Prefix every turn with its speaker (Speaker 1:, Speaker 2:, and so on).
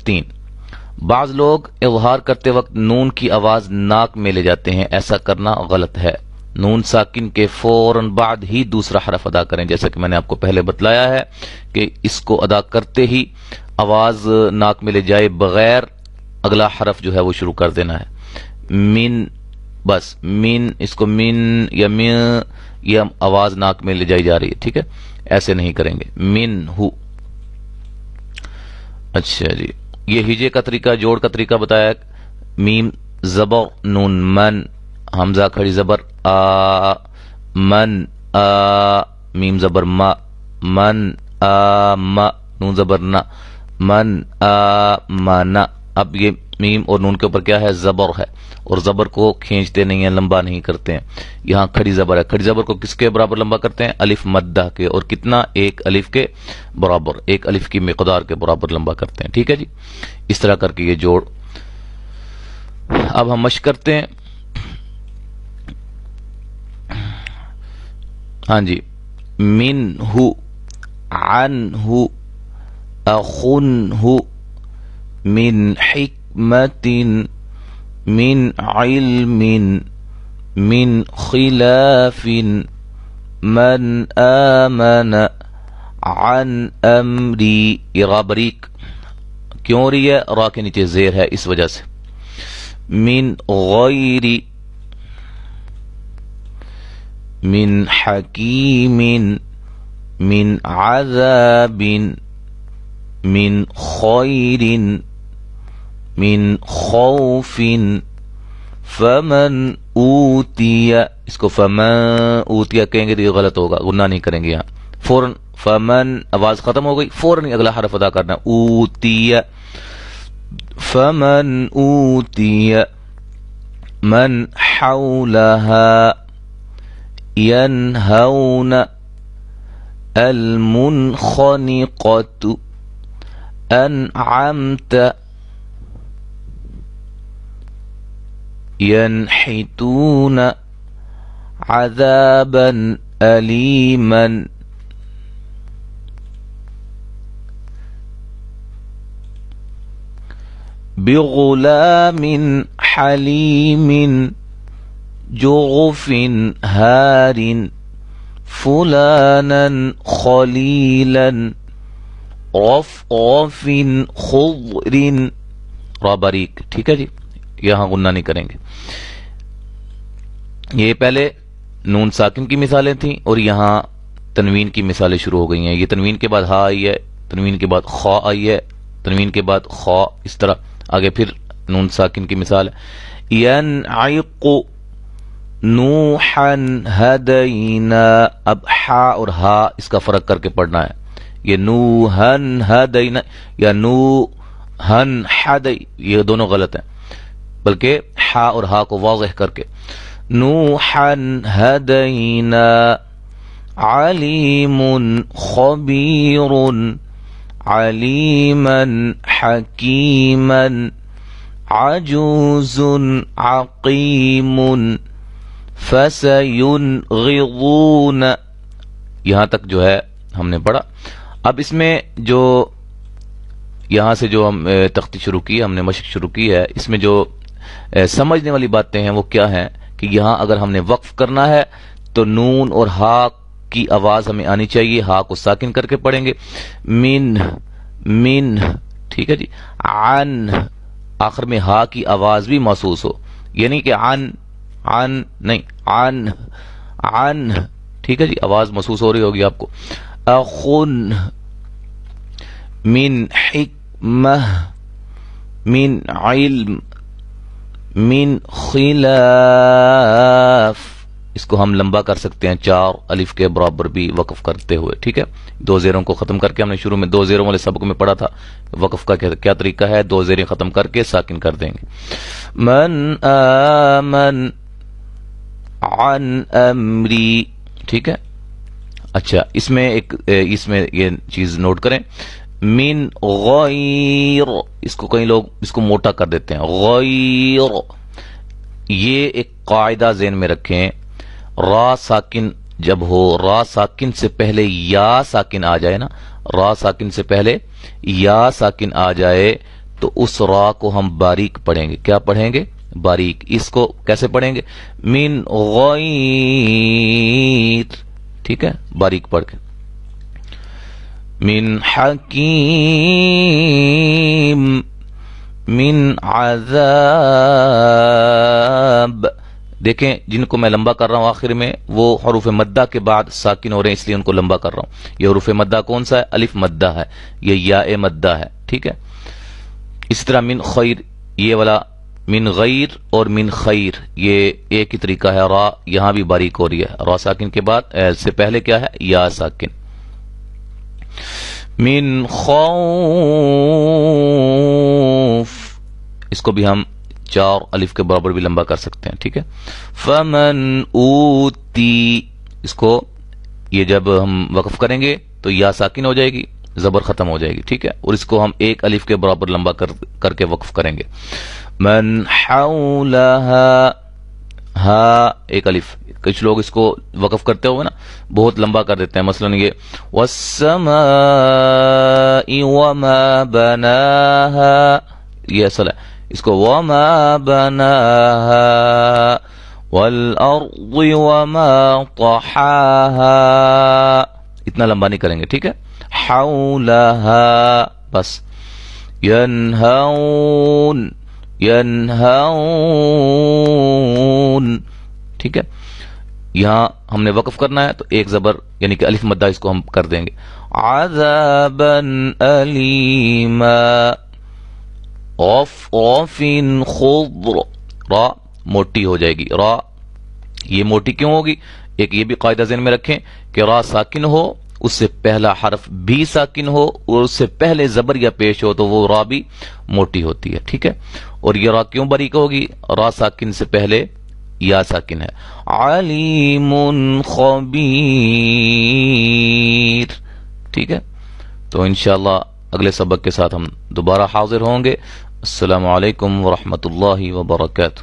Speaker 1: 3, بعض لوگ اظہار کرتے وقت نون کی آواز ناک میں لے جاتے ہیں، ایسا کرنا غلط ہے۔ نون ساکن کے فوراً بعد ہی دوسرا حرف ادا کریں، جیسا کہ میں نے آپ کو پہلے بتلایا ہے کہ اس کو ادا کرتے ہی آواز ناک میں لے جائے بغیر اگلا حرف جو ہے وہ شروع کر دینا ہے۔ من، بس من، اس کو من یا من یہ آواز ناک میں لے جائی جا رہی ہے، ٹھیک ہے، ایسے نہیں کریں گے۔ من ہو۔ اچھا جی، یہ ہجے کا طریقہ، جوڑ کا طریقہ بتایا۔ میم زبر نون من، حمزہ کھڑی زبر آ، من آ، میم زبر ما، من آ ما، نون زبر نا، من آ مانا۔ اب یہ میم اور نون کے اوپر کیا ہے؟ زبر ہے، اور زبر کو کھینچتے نہیں ہیں، لمبا نہیں کرتے ہیں۔ یہاں کھڑی زبر ہے، کھڑی زبر کو کس کے برابر لمبا کرتے ہیں؟ الف مدہ کے، اور کتنا؟ ایک الف کے برابر، ایک الف کی مقدار کے برابر لمبا کرتے ہیں، ٹھیک ہے جی۔ اس طرح کر کے یہ جوڑ۔ اب ہم مشق کرتے ہیں۔ ہاں جی، من ہو، عن ہو، اخن ہو، من حکمت، من علم، من خلاف، من آمن، عن امری۔ یہ را بریک کیوں ہو رہی ہے؟ را کے نیچے زیر ہے، اس وجہ سے۔ من غیر، من حکیم، من عذاب، من خیر، من خوف، فمن اوتی، اس کو فمن اوتیا کہیں گے تو یہ غلط ہوگا، گناہ نہیں کریں گے یہاں۔ فوراً فمن آواز ختم ہو گئی، فوراً اگلا حرف ادا کرنا، اوتی، فمن اوتی، من حولها ينهون، المنخنقة، أنعمت، ينحتون، عذابا أليما، بغلام حليم، جغف هار، فلانا خليلا، رفرف خضر، را باریک، ٹھیک ہے جی، یہاں غنہ نہیں کریں گے۔ یہ پہلے نون ساکن کی مثالیں تھیں، اور یہاں تنوین کی مثالیں شروع ہو گئی ہیں۔ یہ تنوین کے بعد ہا آئی ہے، تنوین کے بعد خا آئی ہے، تنوین کے بعد خا، اس طرح آگے پھر نون ساکن کی مثال ہے۔ ینعق، نوحا ہدینا، اب ہا اور ہا اس کا فرق کر کے پڑھنا ہے۔ یہ نوحن ہدینا یا نوحن ہدی، یہ دونوں غلط ہیں، بلکہ ہا اور ہا کو واضح کر کے نوحا ہدینا، علیم خبیر، علیما حکیما، عجوز عقیم، فسینغضون۔ یہاں تک جو ہے ہم نے پڑھا۔ اب اس میں جو یہاں سے جو ہم تختی شروع کی، ہم نے مشق شروع کی ہے، اس میں جو سمجھنے والی باتیں ہیں وہ کیا ہیں کہ یہاں اگر ہم نے وقف کرنا ہے تو نون اور ہا کی آواز ہمیں آنی چاہیے، ہا کو ساکن کر کے پڑھیں گے۔ من، من، ٹھیک ہے جی۔ عن، آخر میں ہا کی آواز بھی محسوس ہو، یعنی کہ عن، عن نہیں، عن، عن، ٹھیک ہے جی، آواز محسوس ہو رہی ہوگی آپ کو۔ اخن، من حکمہ، من علم، من خلاف، اس کو ہم لمبا کر سکتے ہیں 4 الف کے برابر بھی وقف کرتے ہوئے، ٹھیک ہے۔ 2 زیروں کو ختم کر کے، ہم نے شروع میں 2 زیروں والے سبق میں پڑھا تھا وقف کا کیا طریقہ ہے، 2 زیریں ختم کر کے ساکن کر دیں گے۔ من آمن، عن امری، ٹھیک ہے۔ اچھا، اس میں یہ چیز نوٹ کریں، من غیر، اس کو کئی لوگ اس کو موٹا کر دیتے ہیں، غیر، یہ ایک قاعدہ ذہن میں رکھیں، را ساکن جب ہو، را ساکن سے پہلے یا ساکن آ جائے نا، را ساکن سے پہلے یا ساکن آ جائے تو اس را کو ہم باریک پڑھیں گے. کیا پڑھیں گے؟ باریک. اس کو کیسے پڑھیں گے؟ من غیر. ٹھیک ہے، باریک پڑھ کے. من حکیم، من عذاب. دیکھیں جن کو میں لمبا کر رہا ہوں آخر میں وہ حروف مدہ کے بعد ساکن ہو رہے ہیں، اس لیے ان کو لمبا کر رہا ہوں. یہ حروف مدہ کون سا ہے؟ الف مدہ ہے، یہ یا مدہ ہے. ٹھیک ہے. اسی طرح من خیر، یہ والا من غیر اور من خیر یہ ایک ہی طریقہ ہے. را یہاں بھی باریک ہو رہی ہے، را ساکن کے بعد سے پہلے کیا ہے؟ یا ساکن. من خوف، اس کو بھی ہم 4 الف کے برابر بھی لمبا کر سکتے ہیں. ٹھیک ہے. فمن اوتی، اس کو یہ جب ہم وقف کریں گے تو یا ساکن ہو جائے گی، زبر ختم ہو جائے گی. ٹھیک ہے. اور اس کو ہم 1 الف کے برابر لمبا کر کے وقف کریں گے. من حولها، ہا 1 الف. کچھ لوگ اس کو وقف کرتے ہوئے نا بہت لمبا کر دیتے ہیں. مثلا یہ والسماء وما بناها، یہ اصل ہے. اس کو وما بناها والارض وما طحاها، اتنا لمبا نہیں کریں گے. ٹھیک ہے. حولها بس. ینہون، ینہون. ٹھیک ہے. یہاں ہم نے وقف کرنا ہے تو 1 زبر یعنی کہ الف مدہ اس کو ہم کر دیں گے. عذابا علیما. غف خضر، را موٹی ہو جائے گی. را یہ موٹی کیوں ہوگی؟ ایک یہ بھی قاعدہ ذہن میں رکھیں کہ را ساکن ہو، اس سے پہلا حرف بھی ساکن ہو اور اس سے پہلے زبر یا پیش ہو تو وہ را بھی موٹی ہوتی ہے. ٹھیک ہے. اور یہ را کیوں باریک ہوگی؟ را ساکن سے پہلے یا ساکن ہے. علیم خبیر. ٹھیک ہے. تو انشاءاللہ اگلے سبق کے ساتھ ہم دوبارہ حاضر ہوں گے. السلام علیکم ورحمۃ اللہ وبرکاتہ.